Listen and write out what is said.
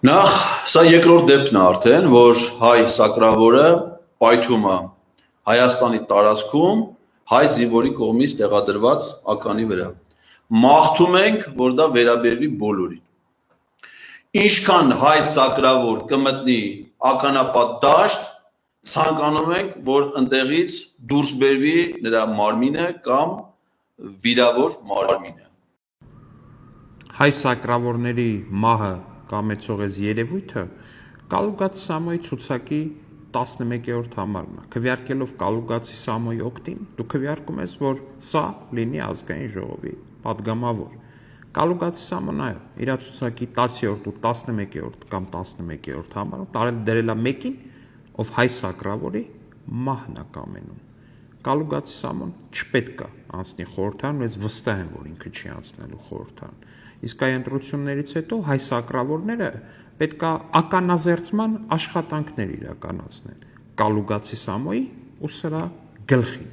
Նախ սա երկրորդ դեպքն է արդեն, որ հայ սակրավորը պայթում է Հայաստանի տարածքում հայ զինվորի կողմից տեղադրված ականի վրա։ Մաղթում ենք, որ դա վերաբերվի բոլորին։ Ինչքան հայ սակրավոր կմտնի ականապատ դաշտ, ցանկանում ենք, որ ընտեղից դուրս բերվի նրա մարմինը կամ վիրավոր մարմինը։ Հայ սակրավորների մահը կամեցող այս երևույթը Կալուգացի Սամոյի ցուցակի 11-րդ համարն է։ Քվեարկելով Կալուգացի Սամոյի օգտին, դու քվեարկում ես, որ սա լինի ազգային ժողովի падգամավոր։ Կալուգացի Սամոն այո, իր ցուցակի 10-րդ ու 11-րդ կամ 11-րդ համարում դրել է մեկին, ով հայ սակրավորի մահն է կամենում։ Կալուգացի Սամոն չպետք է անցնի խորհրդարան, ես վստահ եմ, որ ինքը չի անցնելու խորհրդարան։ Իսկ այ ընտրություններից հետո հայ սակրավորները պետք է ականազերծման աշխատանքներ իրականացնեն Կալուգացի Սամոյի ու սրա գլխին։